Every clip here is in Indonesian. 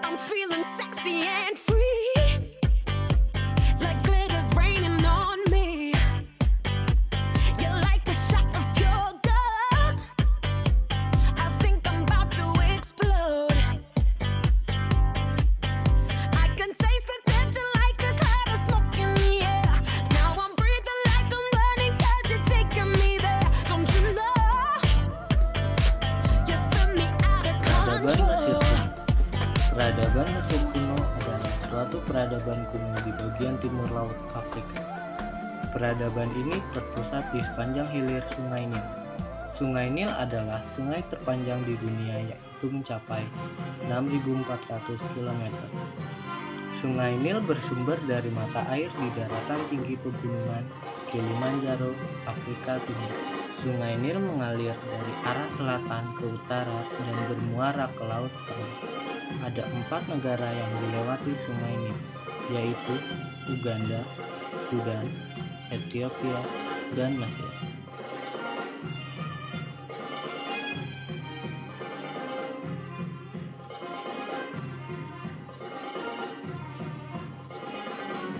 I'm feeling sexy and free, like glitter's raining on me. You're like a shot of pure gold. I think I'm about to explode. I can taste the tension like a cloud of smoke in the air. Now I'm breathing like I'm running 'cause you're taking me there. Don't you know? You spin me out of control. Peradaban Mesir kuno adalah suatu peradaban kuno di bagian timur laut Afrika. Peradaban ini terpusat di sepanjang hilir Sungai Nil. Sungai Nil adalah sungai terpanjang di dunia, yaitu mencapai 6.400 km. Sungai Nil bersumber dari mata air di daratan tinggi pegunungan Kilimanjaro, Afrika Timur. Sungai Nil mengalir dari arah selatan ke utara dan bermuara ke Laut Tengah. Ada 4 negara yang dilewati Sungai Nil, yaitu Uganda, Sudan, Ethiopia, dan Mesir.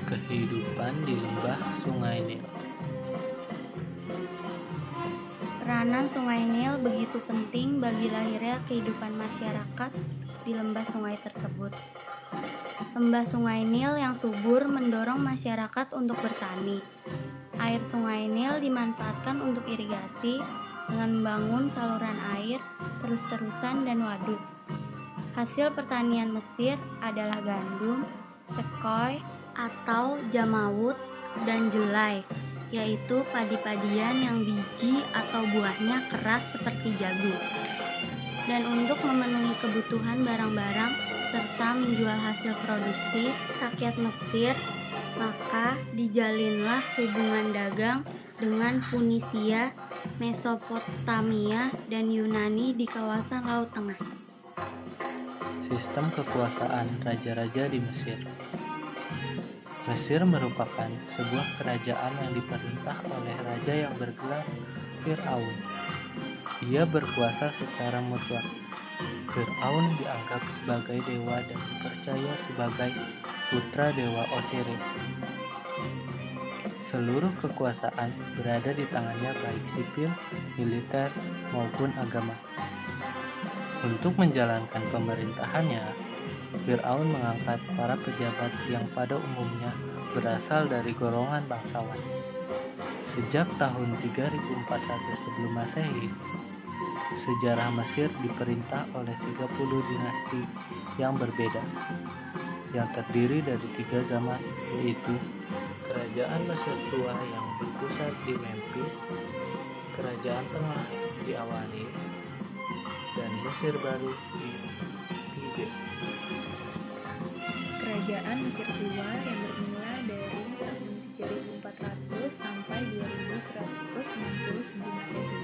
Kehidupan di lembah Sungai Nil. Peranan Sungai Nil begitu penting bagi lahirnya kehidupan masyarakat di lembah sungai tersebut. Lembah Sungai Nil yang subur mendorong masyarakat untuk bertani. Air Sungai Nil dimanfaatkan untuk irigasi dengan membangun saluran air terus-terusan dan waduk. Hasil pertanian Mesir adalah gandum, sekoi atau jamawut, dan jelai, yaitu padi-padian yang biji atau buahnya keras seperti jagung. Dan untuk memenuhi kebutuhan barang-barang serta menjual hasil produksi rakyat Mesir, maka dijalinlah hubungan dagang dengan Funisia, Mesopotamia, dan Yunani di kawasan Laut Tengah. Sistem kekuasaan raja-raja di Mesir. Mesir merupakan sebuah kerajaan yang diperintah oleh raja yang bergelar Fir'aun. Ia berkuasa secara mutlak. Fir'aun dianggap sebagai dewa dan dipercaya sebagai putra dewa Osiris. Seluruh kekuasaan berada di tangannya, baik sipil, militer, maupun agama. Untuk menjalankan pemerintahannya, Fir'aun mengangkat para pejabat yang pada umumnya berasal dari golongan bangsawan. Sejak tahun 3400 sebelum Masehi, sejarah Mesir diperintah oleh 30 dinasti yang berbeda, yang terdiri dari 3 zaman, yaitu Kerajaan Mesir Tua yang berpusat di Memphis, Kerajaan Tengah di Awanis, dan Mesir Baru di Tibet. Kerajaan Mesir Tua yang bermula dari tahun 3400 sampai 2160 sebelum Masehi.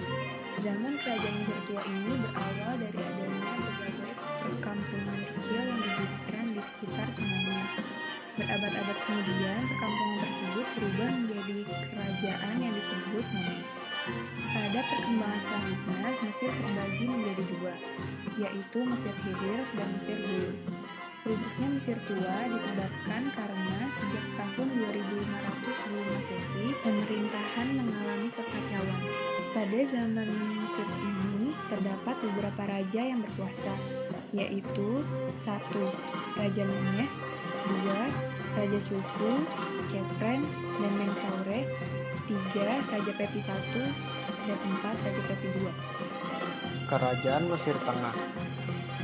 Zaman kerajaan Mesir Tua ini berawal dari adanya berbagai perkampungan kecil yang didirikan di sekitar Sungai Nil. Berabad-abad kemudian, perkampungan tersebut berubah menjadi kerajaan yang disebut Menes. Pada perkembangan selanjutnya, Mesir terbagi menjadi 2, yaitu Mesir Hilir dan Mesir Hulu. Runtuhnya Mesir Tua disebabkan karena sejak tahun 2500 sebelum Masehi, pemerintahan mengalami kekacauan. Pada zaman Mesir ini terdapat beberapa raja yang berkuasa, yaitu 1. Raja Menes, 2. Raja Khufu, Chephren, dan Menkaure, 3. Raja Pepi I, dan 4. Raja Pepi II. Kerajaan Mesir Tengah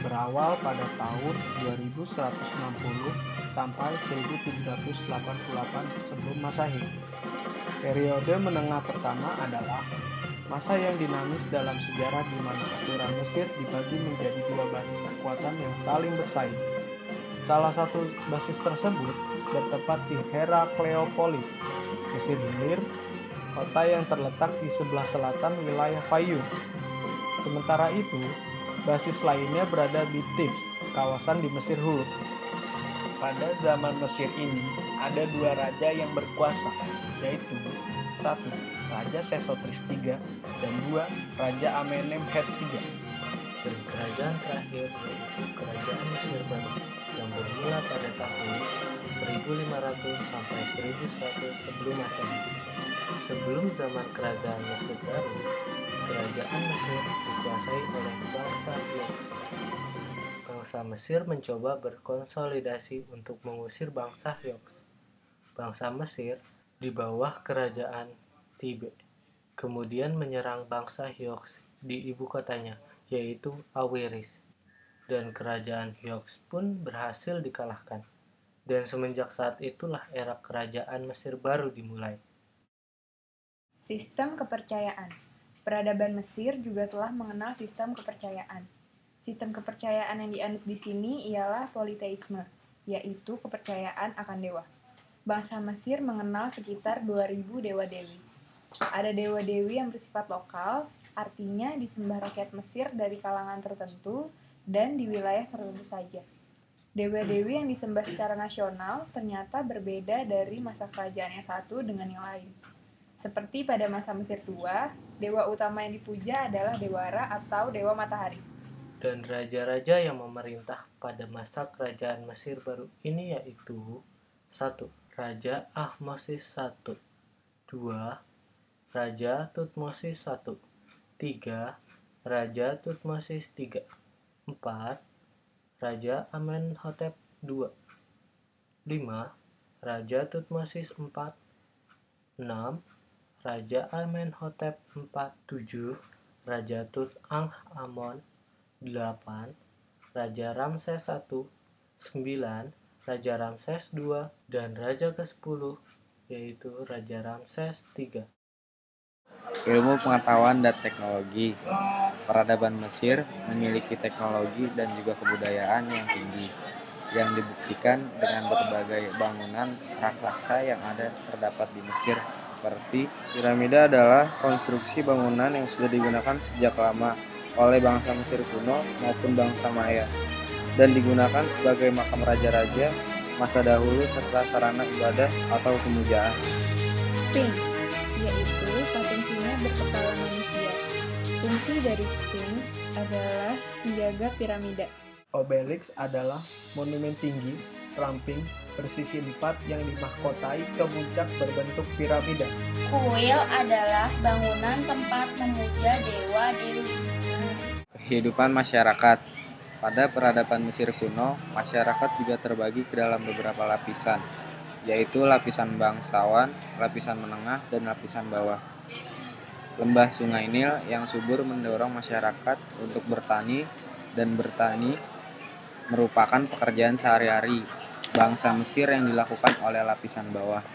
berawal pada tahun 2160 sampai 1388 sebelum Masehi. Periode menengah pertama adalah masa yang dinamis dalam sejarah di mana aturan Mesir dibagi menjadi 2 basis kekuatan yang saling bersaing. Salah satu basis tersebut bertempat di Herakleopolis, Mesir Hilir, kota yang terletak di sebelah selatan wilayah Fayum. Sementara itu, basis lainnya berada di Thebes, kawasan di Mesir Hulu. Pada zaman Mesir ini, ada 2 raja yang berkuasa, yaitu 1. Raja Sesotris III, dan 2. Raja Amenemhet III. Dan kerajaan terakhir yaitu Kerajaan Mesir Baru yang bermula pada tahun 1500 sampai 1100 sebelum Masehi. Sebelum zaman Kerajaan Mesir Baru, Kerajaan Mesir dikuasai oleh bangsa Hyksos. Bangsa Mesir mencoba berkonsolidasi untuk mengusir bangsa Hyksos. Bangsa Mesir di bawah Kerajaan Tibe kemudian menyerang bangsa Hyksos di ibu kotanya, yaitu Awiris, dan kerajaan Hyksos pun berhasil dikalahkan. Dan semenjak saat itulah era Kerajaan Mesir Baru dimulai. Sistem kepercayaan. Peradaban Mesir juga telah mengenal sistem kepercayaan. Sistem kepercayaan yang dianut di sini ialah politeisme, yaitu kepercayaan akan dewa. Bangsa Mesir mengenal sekitar 2000 dewa-dewi. Ada dewa-dewi yang bersifat lokal, artinya disembah rakyat Mesir dari kalangan tertentu dan di wilayah tertentu saja. Dewa-dewi yang disembah secara nasional ternyata berbeda dari masa kerajaan yang satu dengan yang lain. Seperti pada masa Mesir tua, dewa utama yang dipuja adalah Dewa Ra atau Dewa Matahari. Dan raja-raja yang memerintah pada masa Kerajaan Mesir Baru ini yaitu 1. Raja Ahmosis I, 2. Raja Tutmosis I, 3. Raja Tutmosis III, 4. Raja Amenhotep II, 5. Raja Tutmosis IV, 6. Raja Amenhotep IV, 7. Raja Tutankhamun, 8. Raja Ramses I, 9. Raja Ramses II, dan Raja ke-10 yaitu Raja Ramses III. Ilmu pengetahuan dan teknologi. Peradaban Mesir memiliki teknologi dan juga kebudayaan yang tinggi, yang dibuktikan dengan berbagai bangunan raksasa yang terdapat di Mesir, seperti piramida adalah konstruksi bangunan yang sudah digunakan sejak lama oleh bangsa Mesir kuno maupun bangsa Maya, dan digunakan sebagai makam raja-raja masa dahulu serta sarana ibadah atau pemujaan. Sphinx, yaitu patung Cina berkepala manusia. Fungsi dari Sphinx adalah menjaga piramida. Obelix adalah monumen tinggi, ramping, bersisi 4 yang dimahkotai kemuncak berbentuk piramida. Kuil adalah bangunan tempat memuja dewa-dewi. Kehidupan masyarakat. Pada peradaban Mesir kuno, masyarakat juga terbagi ke dalam beberapa lapisan, yaitu lapisan bangsawan, lapisan menengah, dan lapisan bawah. Lembah Sungai Nil yang subur mendorong masyarakat untuk bertani, dan bertani merupakan pekerjaan sehari-hari bangsa Mesir yang dilakukan oleh lapisan bawah.